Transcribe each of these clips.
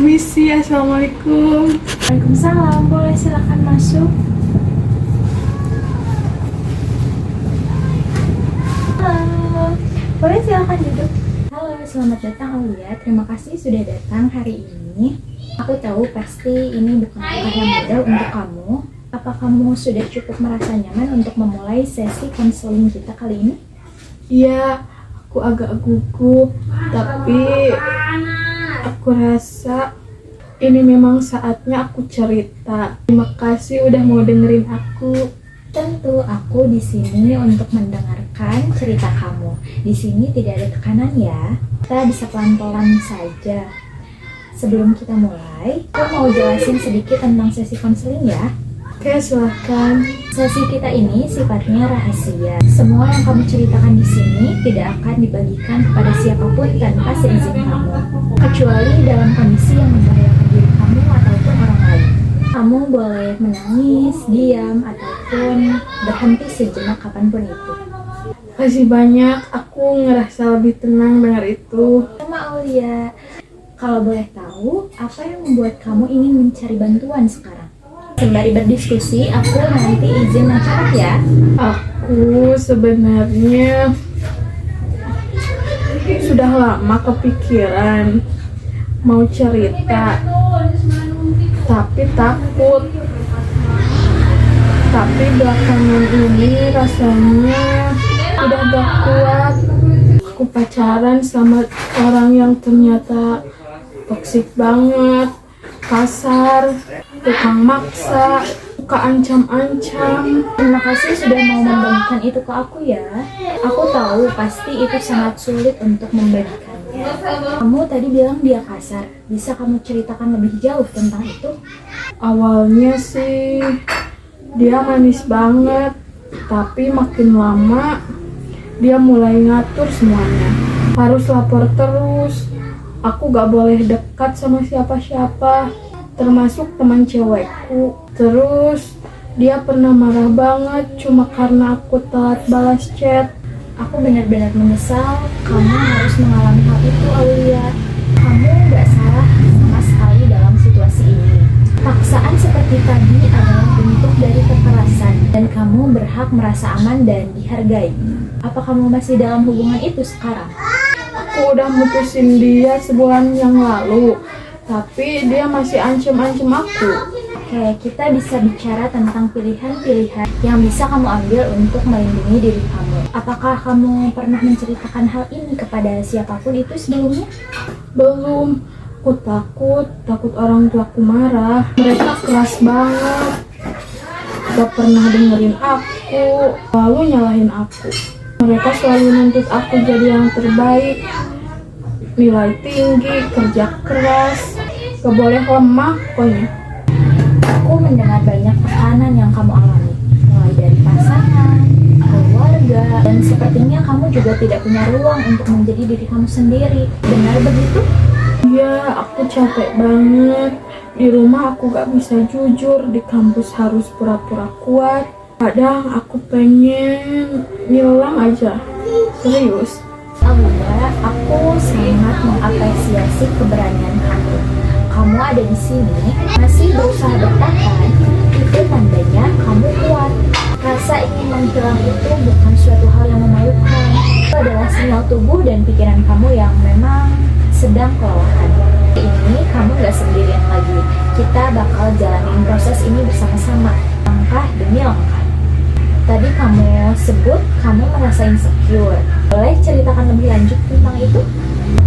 Permisi, assalamualaikum. Waalaikumsalam, boleh silakan masuk. Halo, boleh silakan duduk. Halo, selamat datang Aulia. Terima kasih sudah datang hari ini. Aku tahu pasti ini bukan langkah yang mudah untuk kamu. Apa kamu sudah cukup merasa nyaman untuk memulai sesi konseling kita kali ini? Iya, aku agak gugup, tapi aku rasa ini memang saatnya aku cerita. Terima kasih udah mau dengerin aku. Tentu aku di sini untuk mendengarkan cerita kamu. Di sini tidak ada tekanan ya. Kita bisa pelan-pelan saja. Sebelum kita mulai, aku mau jelasin sedikit tentang sesi konseling ya. Oke, silahkan. Sesi kita ini sifatnya rahasia. Semua yang kamu ceritakan di sini tidak akan dibagikan kepada siapapun tanpa seizin kamu, kecuali dalam kondisi yang membahayakan diri kamu ataupun orang lain. Kamu boleh menangis, diam, ataupun berhenti sejenak kapanpun itu. Makasih banyak, aku ngerasa lebih tenang dengar itu. Sama Aulia, kalau boleh tahu, apa yang membuat kamu ingin mencari bantuan sekarang? Sembari berdiskusi, aku nanti izin mencatat ya. Aku sebenarnya sudah lama kepikiran mau cerita, tapi takut. Tapi belakangan ini rasanya udah gak kuat. Aku pacaran sama orang yang ternyata toksik banget, kasar, tukang maksa, suka ancam-ancam. Terima kasih sudah mau membagikan itu ke aku ya. Aku tahu pasti itu sangat sulit untuk membagikannya. Kamu tadi bilang dia kasar. Bisa kamu ceritakan lebih jauh tentang itu? Awalnya sih dia manis banget, tapi makin lama dia mulai ngatur semuanya. Harus lapor terus. Aku gak boleh dekat sama siapa-siapa, termasuk teman cewekku. Terus dia pernah marah banget cuma karena aku telat balas chat. Aku benar-benar menyesal kamu harus mengalami hal itu, Aulia. Kamu gak salah sama sekali dalam situasi ini. Paksaan seperti tadi adalah bentuk dari kekerasan dan kamu berhak merasa aman dan dihargai. Apa kamu masih dalam hubungan itu sekarang? Aku udah mutusin dia sebulan yang lalu, tapi dia masih ancem-ancem aku. Oke, kita bisa bicara tentang pilihan-pilihan yang bisa kamu ambil untuk melindungi diri kamu. Apakah kamu pernah menceritakan hal ini kepada siapapun itu sebelumnya? Belum, aku takut orang tuaku marah. Mereka keras banget, gak pernah dengerin aku, selalu nyalahin aku. Mereka selalu nuntut aku jadi yang terbaik, nilai tinggi, kerja keras, gak boleh lemah pokoknya. Aku mendengar banyak tekanan yang kamu alami, mulai dari pasangan, keluarga, dan sepertinya kamu juga tidak punya ruang untuk menjadi diri kamu sendiri. Benar begitu? Iya, aku capek banget. Di rumah aku gak bisa jujur, di kampus harus pura-pura kuat. Kadang aku pengen ngilang aja. Serius. Aulia, aku sangat mengapresiasi keberanian kamu. Kamu ada di sini, masih berusaha bertahan, itu tandanya kamu kuat. Rasa ingin menghilang itu bukan suatu hal yang memalukan. Itu adalah sinyal tubuh dan pikiran kamu yang memang sedang kelelahan. Ini kamu gak sendirian lagi. Kita bakal jalanin proses ini bersama-sama, langkah demi langkah. Tadi kamu sebut kamu merasa insecure. Boleh ceritakan lebih lanjut tentang itu?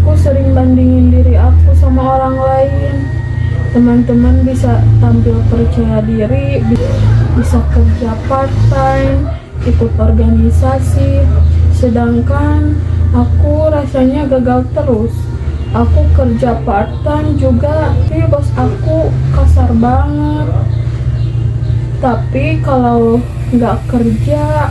Aku sering bandingin diri aku sama orang lain. Teman-teman bisa tampil percaya diri, bisa kerja part-time, ikut organisasi. Sedangkan aku rasanya gagal terus. Aku kerja part-time juga, tapi bos aku kasar banget. Tapi kalau nggak kerja,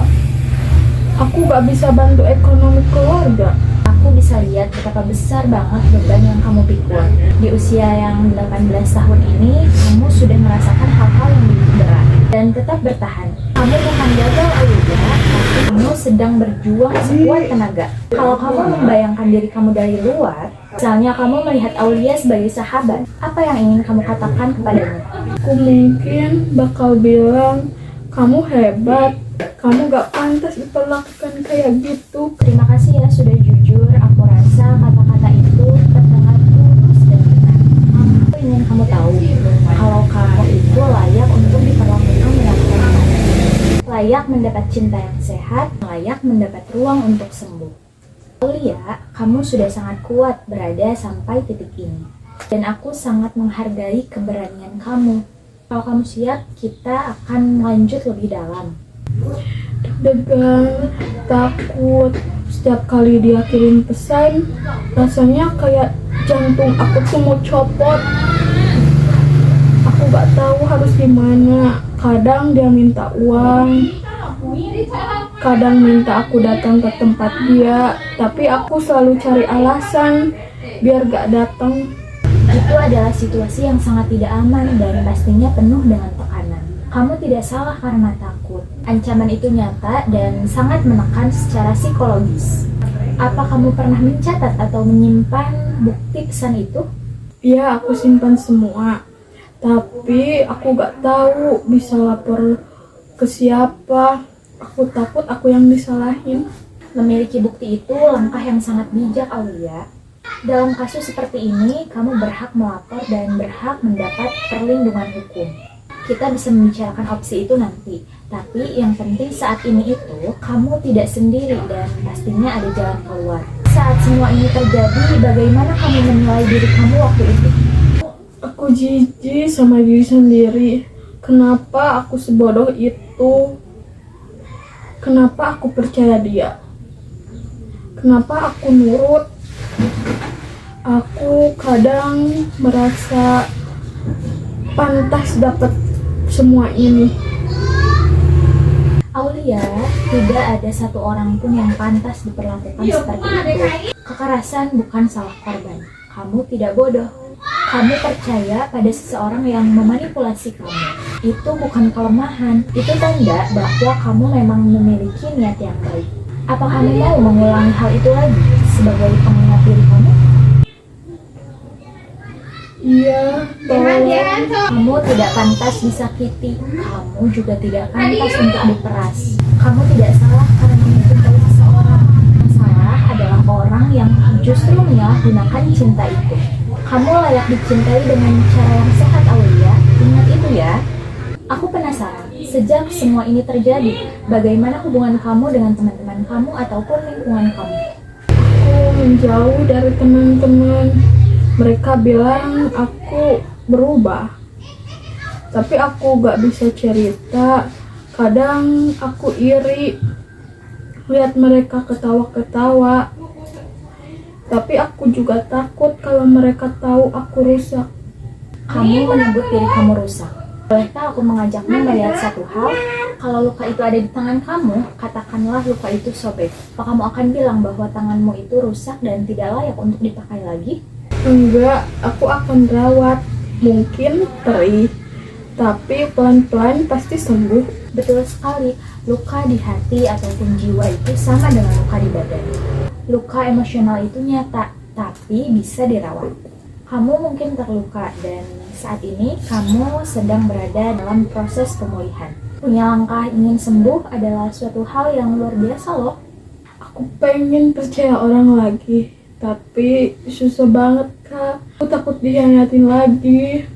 aku nggak bisa bantu ekonomi keluarga. Aku bisa lihat betapa besar banget beban yang kamu pikul. Di usia yang 18 tahun ini, kamu sudah merasakan hal-hal yang begitu berat. Dan tetap bertahan. Kamu bukan gagal, Aulia, tapi kamu sedang berjuang sekuat tenaga. Kalau kamu membayangkan diri kamu dari luar, misalnya kamu melihat Aulia sebagai sahabat, apa yang ingin kamu katakan kepadanya? Aku mungkin bakal bilang, kamu hebat, kamu gak pantas diperlakukan kayak gitu. Terima kasih ya sudah jujur. Aku rasa kata-kata itu terdengar tulus dan benar. Aku ingin kamu tahu kalau kamu itu layak untuk diperlakukan dengan hormat, layak mendapat cinta yang sehat, layak mendapat ruang untuk sembuh. Aulia, kamu sudah sangat kuat berada sampai titik ini, dan aku sangat menghargai keberanian kamu. Kalau kamu siap, kita akan lanjut lebih dalam. Deg-degan, takut. Setiap kali dia kirim pesan, rasanya kayak jantung aku tuh mau copot. Aku gak tahu harus gimana. Kadang dia minta uang, kadang minta aku datang ke tempat dia, tapi aku selalu cari alasan biar gak datang. Itu adalah situasi yang sangat tidak aman dan pastinya penuh dengan tekanan. Kamu tidak salah karena takut. Ancaman itu nyata dan sangat menekan secara psikologis. Apa kamu pernah mencatat atau menyimpan bukti pesan itu? Iya, aku simpan semua. Tapi aku gak tahu bisa lapor ke siapa. Aku takut aku yang disalahin. Memiliki bukti itu langkah yang sangat bijak, Aulia. Dalam kasus seperti ini, kamu berhak melapor dan berhak mendapat perlindungan hukum. Kita bisa membicarakan opsi itu nanti. Tapi yang penting saat ini itu, kamu tidak sendiri dan pastinya ada jalan keluar. Saat semua ini terjadi, bagaimana kamu menilai diri kamu waktu itu? Aku jijik sama diri sendiri. Kenapa aku sebodoh itu? Kenapa aku percaya dia? Kenapa aku nurut? Aku kadang merasa pantas dapat semua ini. Aulia, tidak ada satu orang pun yang pantas diperlakukan seperti itu. Kekerasan bukan salah korban. Kamu tidak bodoh. Kamu percaya pada seseorang yang memanipulasi kamu. Itu bukan kelemahan. Itu tanda bahwa kamu memang memiliki niat yang baik. Apa kamu mau mengulangi hal itu lagi sebagai pengingat diri kamu? Iya, tolong. Kamu tidak pantas disakiti. Kamu juga tidak pantas untuk diperas. Kamu tidak salah karena mencintai seseorang. Yang salah adalah orang yang justru menyalahgunakan cinta itu. Kamu layak dicintai dengan cara yang sehat, Aulia. Ingat itu ya. Aku penasaran, sejak semua ini terjadi, bagaimana hubungan kamu dengan teman-teman kamu ataupun lingkungan kamu? Aku menjauh dari teman-teman. Mereka bilang aku berubah, tapi aku gak bisa cerita. Kadang aku iri lihat mereka ketawa-ketawa, tapi aku juga takut kalau mereka tahu aku rusak. Kamu menyebut diri kamu rusak. Bolehkah aku mengajakmu melihat satu hal? Kalau luka itu ada di tangan kamu, katakanlah luka itu sobek. Apa kamu akan bilang bahwa tanganmu itu rusak dan tidak layak untuk dipakai lagi? Enggak, aku akan rawat. Mungkin perih, tapi pelan-pelan pasti sembuh. Betul sekali, luka di hati ataupun jiwa itu sama dengan luka di badan. Luka emosional itu nyata, tapi bisa dirawat. Kamu mungkin terluka dan saat ini kamu sedang berada dalam proses pemulihan. Punya langkah ingin sembuh adalah suatu hal yang luar biasa loh. Aku pengen percaya orang lagi, tapi susah banget Kak. Aku takut dihianatin lagi.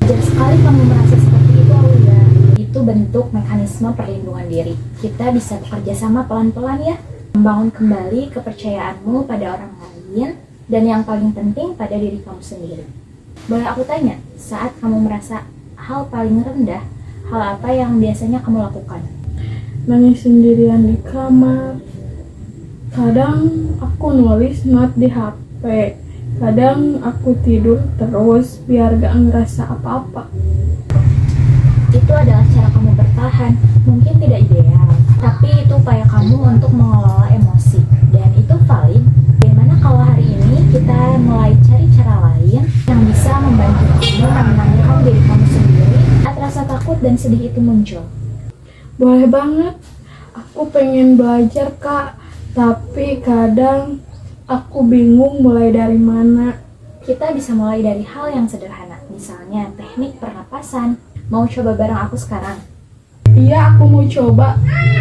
Wajar sekali kamu merasa seperti itu, Aulia. Itu bentuk mekanisme perlindungan diri. Kita bisa bekerja sama pelan-pelan ya. Membangun kembali kepercayaanmu pada orang lain, dan yang paling penting pada diri kamu sendiri. Boleh aku tanya, saat kamu merasa hal paling rendah, hal apa yang biasanya kamu lakukan? Nangis sendirian di kamar. Kadang aku nulis not di HP. Kadang aku tidur terus biar gak ngerasa apa-apa. Itu adalah cara kamu bertahan. Mungkin tidak ideal, tapi itu upaya kamu untuk mengelola emosi. Dan itu valid. Bagaimana kalau hari ini kita mulai cari cara lain yang bisa membantu kamu menenangkan diri kamu sendiri saat rasa takut dan sedih itu muncul? Boleh banget. Aku pengen belajar, Kak. Tapi kadang aku bingung mulai dari mana. Kita bisa mulai dari hal yang sederhana, misalnya teknik pernapasan. Mau coba bareng aku sekarang? Iya, aku mau coba.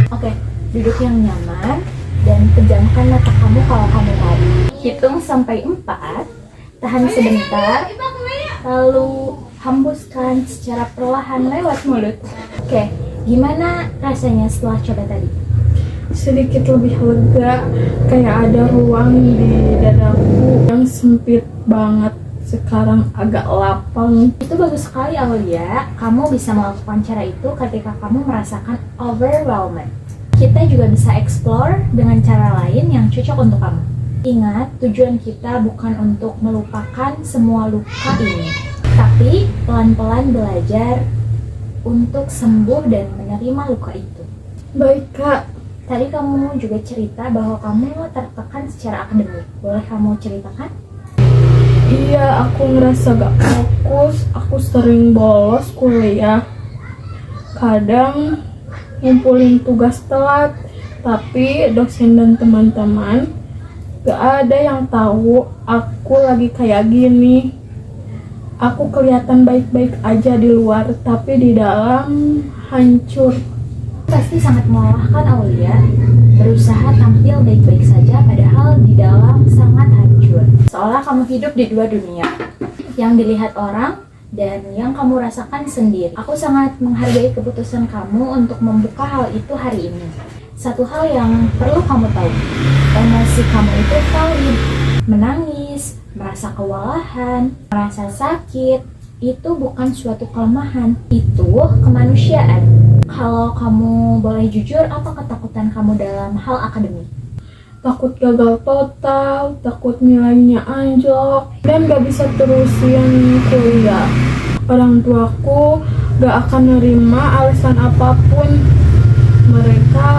Oke, duduk yang nyaman dan pejamkan mata kamu kalau kamu mau. Hitung sampai 4, tahan sebentar, lalu hembuskan secara perlahan lewat mulut. Oke, gimana rasanya setelah coba tadi? Sedikit lebih lega, kayak ada ruang di dadaku yang sempit banget. Sekarang agak lapang. Itu bagus sekali, Aulia. Kamu bisa melakukan cara itu ketika kamu merasakan overwhelmed. Kita juga bisa explore dengan cara lain yang cocok untuk kamu. Ingat, tujuan kita bukan untuk melupakan semua luka ini, tapi pelan-pelan belajar untuk sembuh dan menerima luka itu. Baik, Kak. Tadi kamu juga cerita bahwa kamu tertekan secara akademik. Boleh kamu ceritakan? Iya, aku ngerasa gak fokus. Aku sering bolos kuliah. Kadang ngumpulin tugas telat, tapi dosen dan teman-teman gak ada yang tahu aku lagi kayak gini. Aku kelihatan baik-baik aja di luar, tapi di dalam hancur. Pasti sangat melelahkan, Aulia. Berusaha tampil baik-baik saja padahal di dalam sangat hancur. Seolah kamu hidup di dua dunia, yang dilihat orang dan yang kamu rasakan sendiri. Aku sangat menghargai keputusan kamu untuk membuka hal itu hari ini. Satu hal yang perlu kamu tahu, emosi kamu itu valid. Menangis, merasa kewalahan, merasa sakit, itu bukan suatu kelemahan, itu kemanusiaan. Kalau kamu boleh jujur, apa ketakutan kamu dalam hal akademik? Takut gagal total, takut nilainya anjlok, dan gak bisa terusin kuliah. Orang tuaku gak akan nerima alasan apapun. Mereka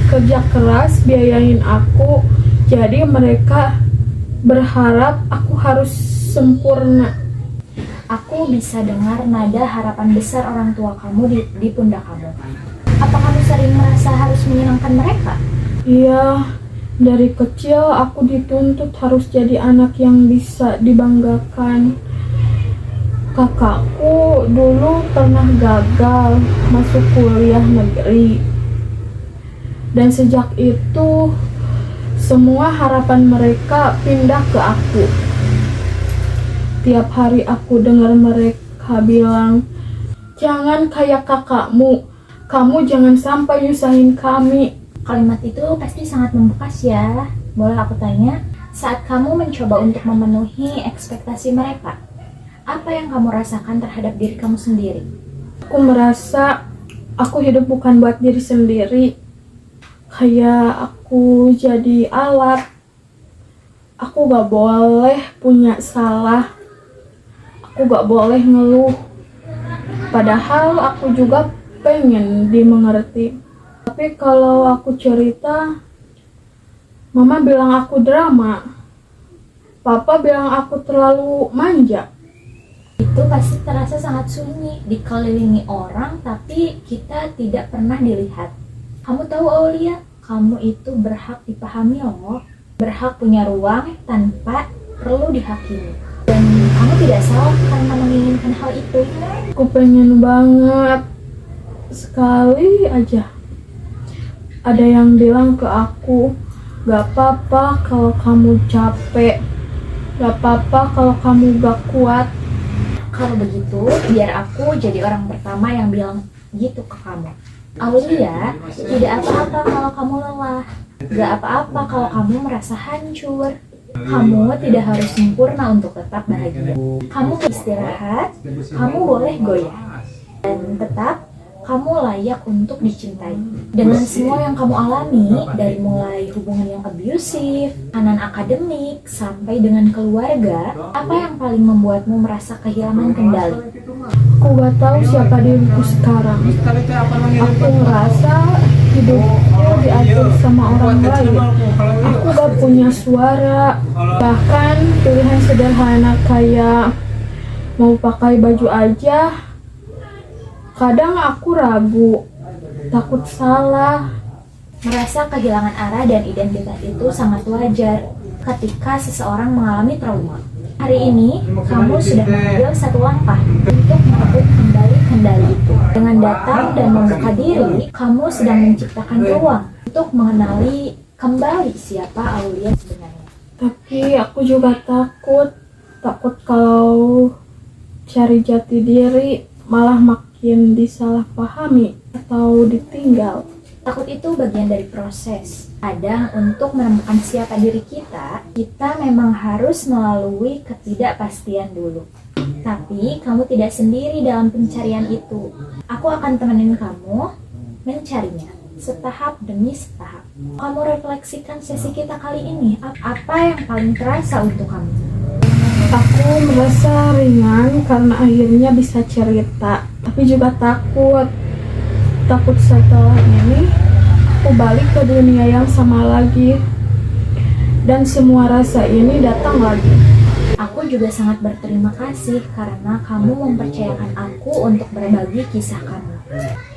kerja keras biayain aku, jadi mereka berharap aku harus sempurna. Aku bisa dengar nada harapan besar orang tua kamu di pundak kamu. Apa kamu sering merasa harus menyenangkan mereka? Iya, dari kecil aku dituntut harus jadi anak yang bisa dibanggakan. Kakakku dulu pernah gagal masuk kuliah negeri. Dan sejak itu, semua harapan mereka pindah ke aku. Tiap hari aku dengar mereka bilang, "Jangan kayak kakakmu, kamu jangan sampai nyusahin kami." Kalimat itu pasti sangat membekas ya. Boleh aku tanya, saat kamu mencoba untuk memenuhi ekspektasi mereka, apa yang kamu rasakan terhadap diri kamu sendiri? Aku merasa aku hidup bukan buat diri sendiri. Kayak aku jadi alat. Aku gak boleh punya salah. Aku gak boleh ngeluh. Padahal aku juga pengen dimengerti. Tapi kalau aku cerita, Mama bilang aku drama. Papa bilang aku terlalu manja. Itu pasti terasa sangat sunyi, dikelilingi orang tapi kita tidak pernah dilihat. Kamu tahu, Aulia, kamu itu berhak dipahami loh. Berhak punya ruang tanpa perlu dihakimi. Dan kamu tidak salah karena menginginkan hal itu. Aku pengen banget. Sekali aja ada yang bilang ke aku, "Gak apa-apa kalau kamu capek. Gak apa-apa kalau kamu gak kuat." Kalau begitu, biar aku jadi orang pertama yang bilang gitu ke kamu. Aulia, tidak apa-apa kalau kamu lelah. Gak apa-apa kalau kamu merasa hancur. Kamu tidak harus sempurna untuk tetap bahagia. Kamu beristirahat, kamu boleh goyah. Dan tetap, kamu layak untuk dicintai. Dengan semua yang kamu alami, dari mulai hubungan yang abusive, tekanan akademik, sampai dengan keluarga, apa yang paling membuatmu merasa kehilangan kendali? Aku gak tahu siapa diriku sekarang. Aku ngerasa hidupku diatur sama orang lain. Aku gak punya suara. Bahkan pilihan sederhana kayak mau pakai baju aja, kadang aku ragu. takut salah. Merasa kehilangan arah dan identitas itu sangat wajar ketika seseorang mengalami trauma. Hari ini, kamu sudah mengambil satu langkah untuk merebut kembali kendali itu. Dengan datang dan membuka diri, kamu sedang menciptakan ruang untuk mengenali kembali siapa Aulia sebenarnya. Tapi aku juga takut kalau cari jati diri malah makin disalahpahami atau ditinggal. Takut itu bagian dari proses. Kadang untuk menemukan siapa diri kita memang harus melalui ketidakpastian dulu. Tapi kamu tidak sendiri dalam pencarian itu. Aku akan temenin kamu mencarinya, setahap demi setahap. Kamu refleksikan sesi kita kali ini. Apa yang paling terasa untuk kamu? Aku merasa ringan karena akhirnya bisa cerita. Tapi juga takut setelah ini aku balik ke dunia yang sama lagi dan semua rasa ini datang lagi. Aku juga sangat berterima kasih karena kamu mempercayakan aku untuk berbagi kisah kamu.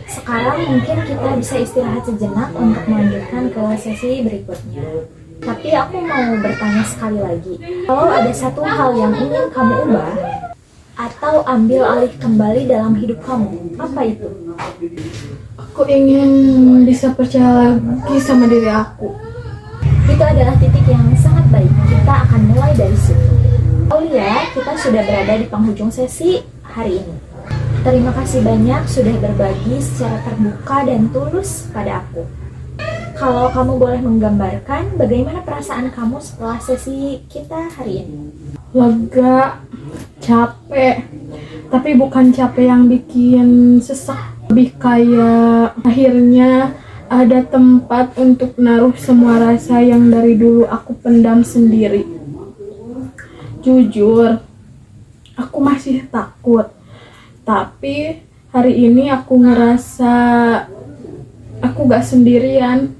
Sekarang mungkin kita bisa istirahat sejenak untuk melanjutkan ke sesi berikutnya. Tapi aku mau bertanya sekali lagi, kalau ada satu hal yang ingin kamu ubah atau ambil alih kembali dalam hidup kamu, apa itu? Aku ingin bisa percaya lagi sama diri aku. Itu adalah titik yang sangat baik. Kita akan mulai dari situ. Aulia, kita sudah berada di penghujung sesi hari ini. Terima kasih banyak sudah berbagi secara terbuka dan tulus pada aku. Kalau kamu boleh menggambarkan bagaimana perasaan kamu setelah sesi kita hari ini? Lega, capek, tapi bukan capek yang bikin sesak. Lebih kayak akhirnya ada tempat untuk naruh semua rasa yang dari dulu aku pendam sendiri. Jujur, aku masih takut. Tapi hari ini aku ngerasa aku gak sendirian.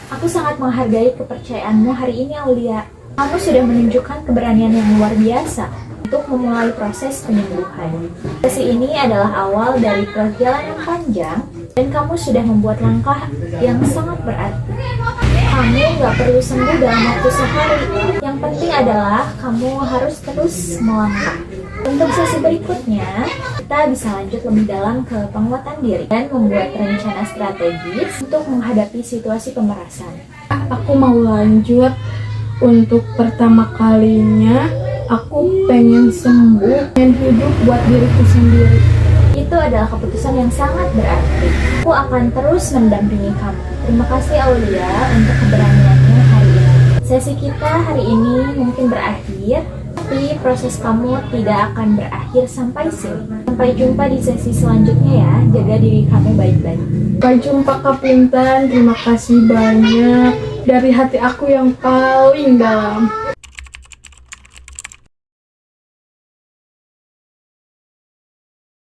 Aku sangat menghargai kepercayaanmu hari ini, Aulia. Kamu sudah menunjukkan keberanian yang luar biasa untuk memulai proses penyembuhan. Sesi ini adalah awal dari perjalanan panjang dan kamu sudah membuat langkah yang sangat berarti. Kamu gak perlu sembuh dalam waktu sehari. Yang penting adalah kamu harus terus melangkah. Untuk sesi berikutnya, kita bisa lanjut lebih dalam ke penguatan diri dan membuat rencana strategis untuk menghadapi situasi pemerasan. Aku mau lanjut. Untuk pertama kalinya, aku pengen sembuh, pengen hidup buat diriku sendiri. Itu adalah keputusan yang sangat berarti. Aku akan terus mendampingi kamu. Terima kasih Aulia untuk keberaniannya hari ini. Sesi kita hari ini mungkin berakhir, tapi proses kamu tidak akan berakhir sampai sini. Sampai jumpa di sesi selanjutnya ya. Jaga diri kamu baik-baik. Sampai jumpa Kak Pintan, terima kasih banyak dari hati aku yang paling dalam.